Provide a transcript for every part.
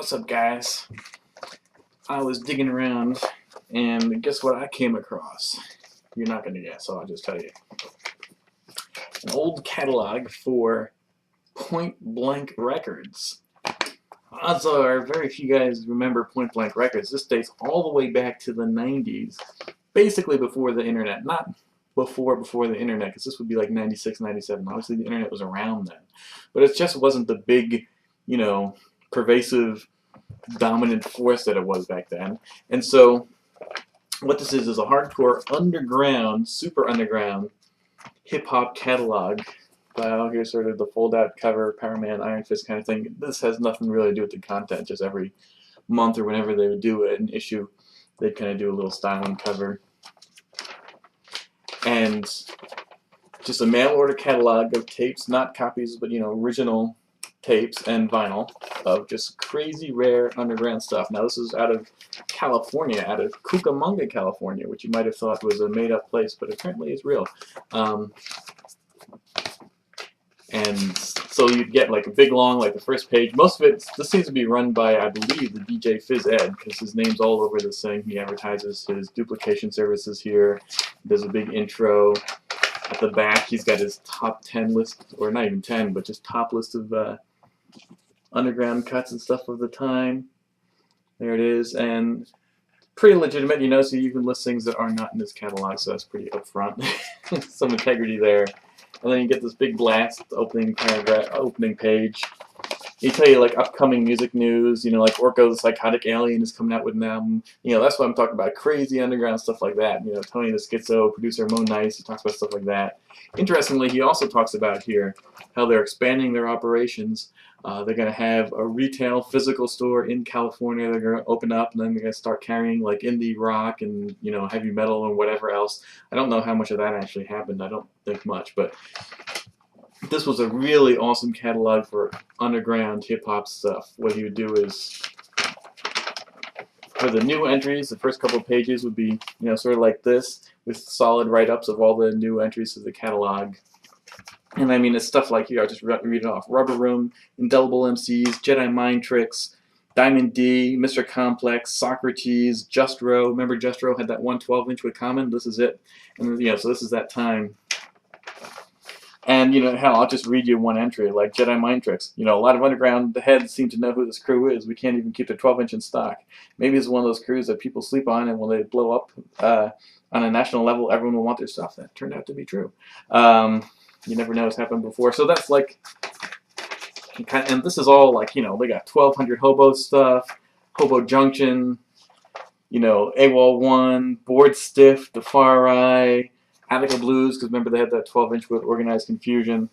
What's up, guys? I was digging around, and guess what I came across? You're not going to guess, so I'll just tell you. An old catalog for Point Blank Records. Odds are very few guys remember Point Blank Records. This dates all the way back to the 90s, basically before the internet. Not before the internet, because this would be like 96, 97. Obviously, the internet was around then. But it just wasn't the big, pervasive dominant force that it was back then. And so what this is a hardcore underground, super underground hip-hop catalog. Here's sort of the fold-out cover, Power Man, Iron Fist kind of thing. This has nothing really to do with the content. Just every month or whenever they would do an issue, they'd kind of do a little styling cover. And just a mail-order catalog of tapes, not copies, but original tapes and vinyl of just crazy rare underground stuff. Now this is out of California, out of Cucamonga, California, which you might have thought was a made-up place, but apparently it's real. And so you'd get like a big long, like the first page. Most of it, this seems to be run by, I believe, the DJ Phys Ed, because his name's all over this thing. He advertises his duplication services here. There's a big intro. At the back, he's got his top 10 list, or not even 10, but just top list of underground cuts and stuff of the time. There it is, and pretty legitimate, so you can list things that are not in this catalog, so that's pretty upfront. Some integrity there. And then you get this big blast opening paragraph, opening page. They tell you like upcoming music news, like Orko the Psychotic Alien is coming out with an album. That's what I'm talking about, crazy underground stuff like that. Tony the Schizo, producer Mo Nice, he talks about stuff like that. Interestingly, he also talks about here how they're expanding their operations. They're going to have a retail physical store in California. They're going to open up, and then they're going to start carrying like indie rock and heavy metal and whatever else. I don't know how much of that actually happened. I don't think much, but this was a really awesome catalog for underground hip-hop stuff. What he would do is, for the new entries, the first couple of pages would be, sort of like this, with solid write-ups of all the new entries to the catalog. And I mean, it's stuff like here, I'll just read it off. Rubber Room, Indelible MCs, Jedi Mind Tricks, Diamond D, Mr. Complex, Socrates, Justro. Remember Justro had that 112-inch with Common? This is it. And so this is that time. And, hell, I'll just read you one entry, like Jedi Mind Tricks. A lot of underground heads seem to know who this crew is. We can't even keep the 12-inch in stock. Maybe it's one of those crews that people sleep on, and when they blow up on a national level, everyone will want their stuff. That turned out to be true. You never know, it's happened before. So that's like, and this is all like, they got 1200 Hobo stuff, Hobo Junction, AWOL 1, Board Stiff, The Far Eye, Attica Blues, because remember they had that 12-inch with Organized Confusion.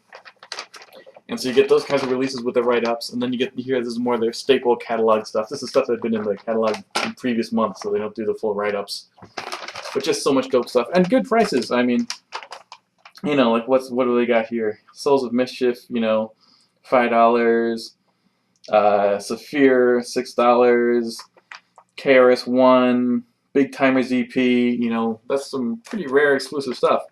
And so you get those kinds of releases with the write-ups, and then you get here, this is more of their staple catalog stuff. This is stuff that had been in the catalog in previous months, so they don't do the full write-ups. But just so much dope stuff. And good prices. I mean, like what do they got here? Souls of Mischief, $5. Saphir, $6. KRS-One, Big Timers EP, that's some pretty rare exclusive stuff.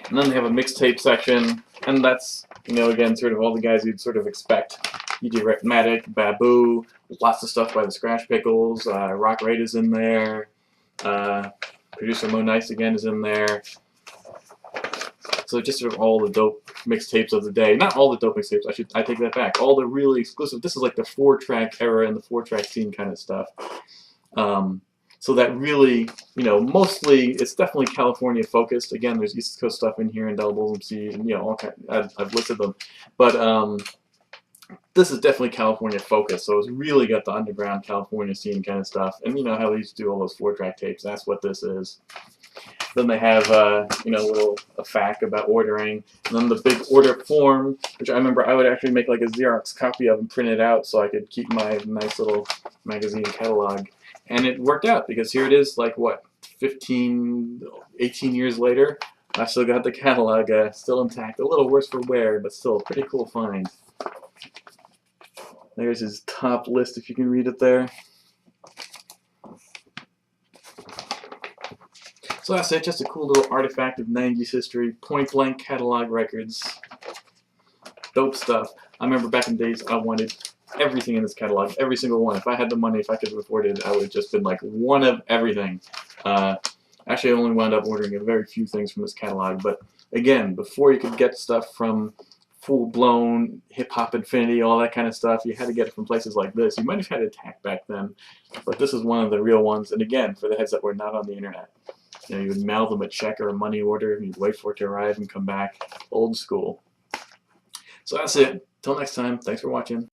And then they have a mixtape section, and that's, again, sort of all the guys you'd sort of expect. E.J. Rhythmatic, Babu, lots of stuff by the Scratch Pickles, Rock Raid is in there, producer Mo Nice again is in there. So just sort of all the dope mixtapes of the day. Not all the dope mixtapes, I take that back. All the really exclusive, this is like the 4-track era and the 4-track scene kind of stuff. So that really, mostly, it's definitely California focused. Again, there's East Coast stuff in here, Indelible MCs, and all kind. I've listed them, but this is definitely California focused. So it's really got the underground California scene kind of stuff. And how they used to do all those 4-track tapes. That's what this is. Then they have, a fact about ordering. And then the big order form, which I remember I would actually make like a Xerox copy of and print it out so I could keep my nice little magazine catalog. And it worked out, because here it is, like, what, 18 years later? I still got the catalog still intact. A little worse for wear, but still a pretty cool find. There's his top list, if you can read it there. So that's it, just a cool little artifact of 90s history. Point Blank catalog records. Dope stuff. I remember back in the days I wanted everything in this catalog, every single one. If I had the money, if I could afford it, I would have just been like one of everything. Actually, I only wound up ordering a very few things from this catalog, but again, before you could get stuff from full-blown hip-hop infinity, all that kind of stuff, you had to get it from places like this. You might have had a TAC back then, but this is one of the real ones. And again, for the heads that were not on the internet, you know, you would mail them a check or a money order, and you'd wait for it to arrive and come back. Old school. So that's it. Till next time, thanks for watching.